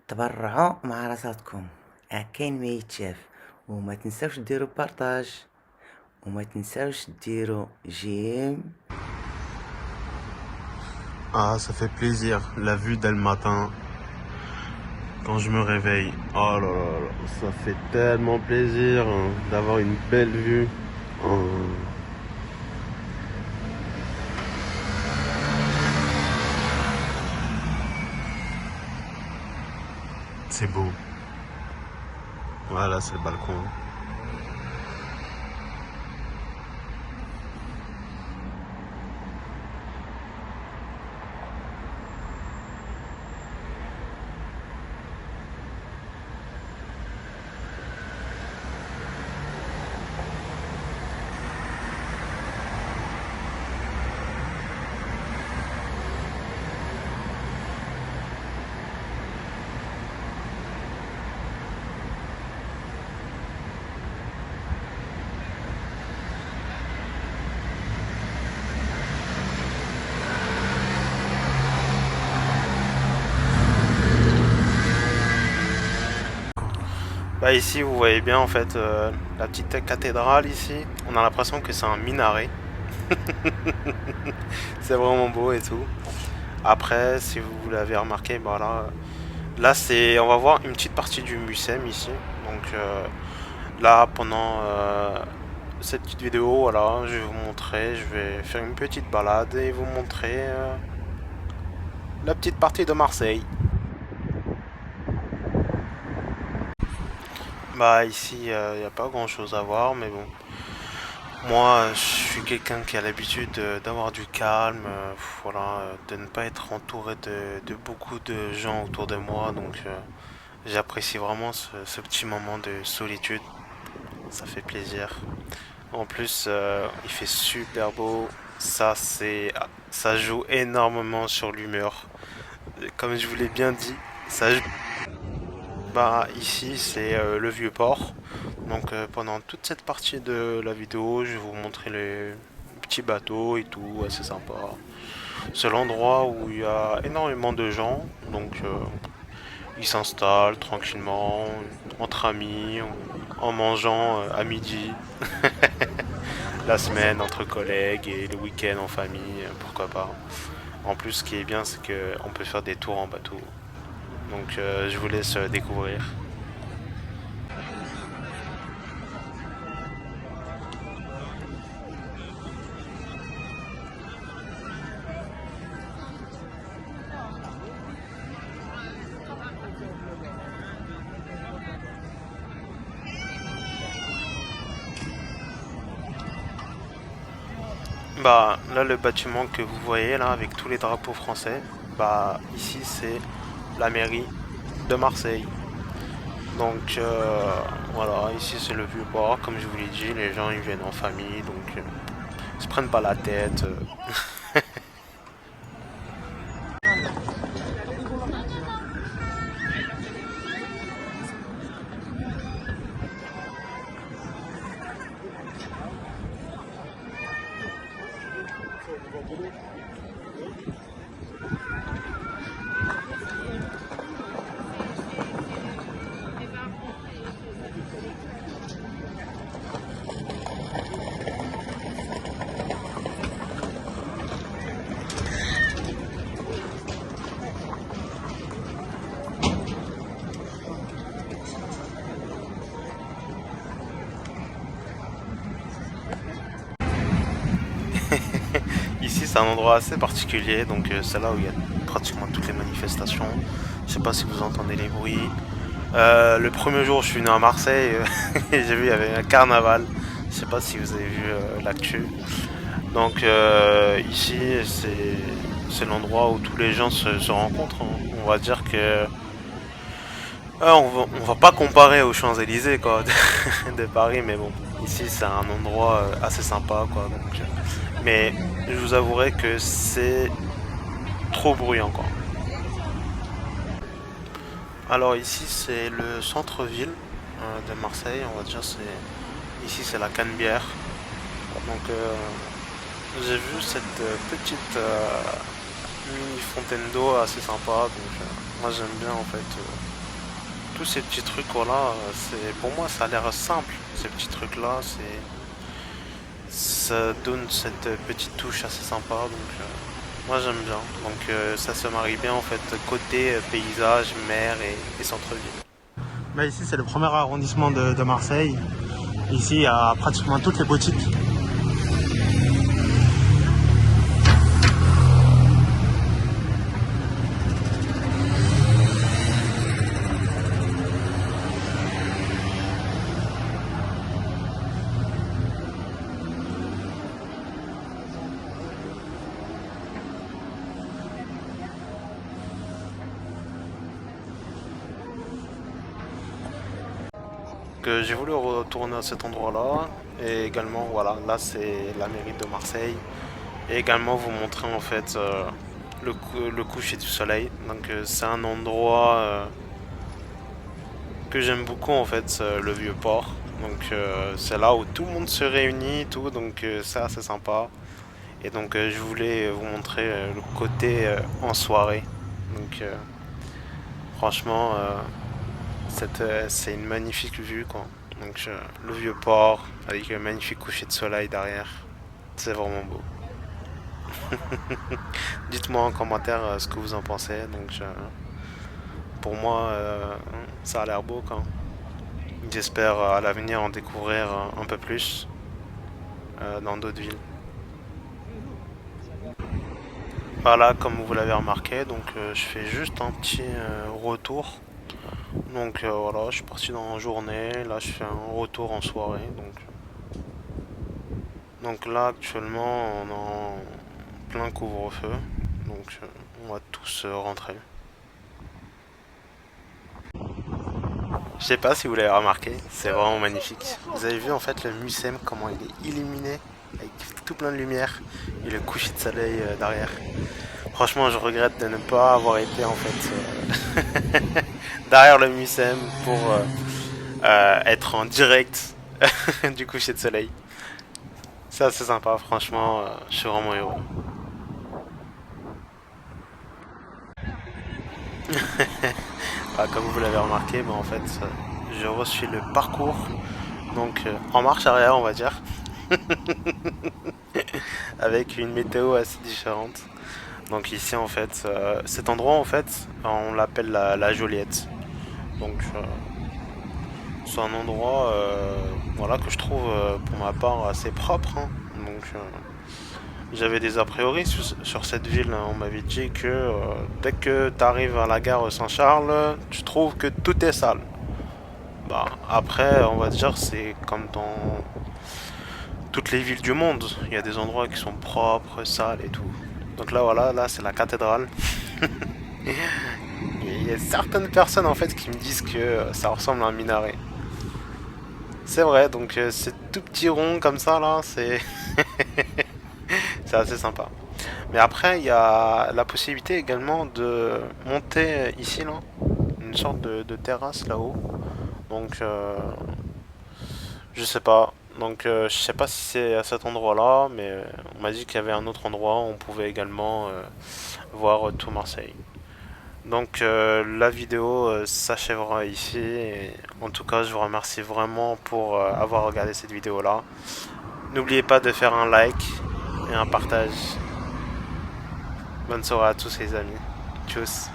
تبرعوا مع راساتكم. كاين ميت شاف. وما تنساوش ديروا بارطاج، وما تنساوش ديروا جيم. Ah, ça fait plaisir, la vue dès le matin, quand je me réveille. Oh là là là, ça fait tellement plaisir hein, d'avoir une belle vue. Oh. C'est beau. Voilà, c'est le balcon. Bah ici vous voyez bien en fait la petite cathédrale ici, on a l'impression que c'est un minaret. C'est vraiment beau et tout. Après si vous l'avez remarqué, bah là c'est, on va voir une petite partie du Mucem ici. Donc là pendant cette petite vidéo, voilà, je vais vous montrer, je vais faire une petite balade et vous montrer la petite partie de Marseille. Bah ici il n'y a pas grand chose à voir mais bon. Moi je suis quelqu'un qui a l'habitude d'avoir du calme, voilà, de ne pas être entouré de beaucoup de gens autour de moi donc j'apprécie vraiment ce petit moment de solitude, ça fait plaisir. En plus il fait super beau, ça joue énormément sur l'humeur. Comme je vous l'ai bien dit, ça joue. Bah ici c'est le vieux port. Donc pendant toute cette partie de la vidéo, je vais vous montrer les petits bateaux et tout, assez sympa. C'est l'endroit où il y a énormément de gens, donc ils s'installent tranquillement, entre amis, en mangeant à midi, la semaine entre collègues et le week-end en famille, pourquoi pas. En plus, ce qui est bien, c'est qu'on peut faire des tours en bateau. Donc je vous laisse découvrir. Bah là le bâtiment que vous voyez là avec tous les drapeaux français, bah ici c'est la mairie de Marseille. Donc voilà, ici c'est le vieux port, comme je vous l'ai dit, les gens ils viennent en famille, donc ils se prennent pas la tête. Ici c'est un endroit assez particulier, donc c'est là où il y a pratiquement toutes les manifestations. Je sais pas si vous entendez les bruits. Le premier jour je suis venu à Marseille et j'ai vu il y avait un carnaval. Je sais pas si vous avez vu l'actu. Donc ici c'est l'endroit où tous les gens se rencontrent, hein. On va dire que on va pas comparer aux Champs-Élysées quoi de Paris, mais bon, ici c'est un endroit assez sympa quoi. Donc, mais je vous avouerai que c'est trop bruyant quoi. Alors ici c'est le centre-ville de Marseille, on va dire c'est ici c'est la Canebière. Donc j'ai vu cette petite mini fontaine d'eau assez sympa, donc moi j'aime bien en fait tous ces petits trucs, voilà, pour moi, ça a l'air simple. Ces petits trucs-là, ça donne cette petite touche assez sympa. Donc, moi, j'aime bien. Donc, ça se marie bien, en fait, côté paysage, mer et centre-ville. Bah ici c'est le premier arrondissement de Marseille. Ici il y a pratiquement toutes les boutiques. Que j'ai voulu retourner à cet endroit-là et également voilà, là c'est la mairie de Marseille et également vous montrer en fait le coucher du soleil. Donc c'est un endroit que j'aime beaucoup en fait, le vieux port. Donc c'est là où tout le monde se réunit, tout, donc c'est assez sympa. Et donc je voulais vous montrer le côté en soirée. Donc franchement, c'est une magnifique vue quoi. Donc le vieux port avec un magnifique coucher de soleil derrière, c'est vraiment beau. Dites-moi en commentaire ce que vous en pensez. Donc pour moi, ça a l'air beau quoi. J'espère à l'avenir en découvrir un peu plus dans d'autres villes. Voilà, comme vous l'avez remarqué, donc je fais juste un petit retour. Donc voilà, je suis parti dans la journée, là je fais un retour en soirée. Donc là actuellement on est en plein couvre-feu, donc on va tous rentrer. Je sais pas si vous l'avez remarqué, c'est vraiment magnifique. Vous avez vu en fait le Mucem, comment il est illuminé, avec tout plein de lumière, et le coucher de soleil derrière. Franchement, je regrette de ne pas avoir été en fait derrière le Mucem pour être en direct du coucher de soleil. C'est assez sympa, franchement, je suis vraiment heureux. Ah, comme vous l'avez remarqué, en fait, je reçus le parcours, donc en marche arrière, on va dire, avec une météo assez différente. Donc ici, en fait, cet endroit, en fait, on l'appelle la Joliette. Donc c'est un endroit, voilà, que je trouve pour ma part assez propre, hein. Donc j'avais des a priori sur cette ville, hein. On m'avait dit que dès que tu arrives à la gare Saint-Charles, tu trouves que tout est sale. Bah, après, on va dire, c'est comme dans toutes les villes du monde. Il y a des endroits qui sont propres, sales et tout. Donc là, voilà, là, c'est la cathédrale. Il y a certaines personnes, en fait, qui me disent que ça ressemble à un minaret. C'est vrai, donc c'est tout petit rond comme ça, là, c'est assez sympa. Mais après, il y a la possibilité également de monter ici, là, une sorte de terrasse là-haut. Donc, je sais pas. Donc, je sais pas si c'est à cet endroit-là, mais on m'a dit qu'il y avait un autre endroit où on pouvait également voir tout Marseille. Donc, la vidéo s'achèvera ici. Et en tout cas, je vous remercie vraiment pour avoir regardé cette vidéo-là. N'oubliez pas de faire un like et un partage. Bonne soirée à tous les amis. Tchuss.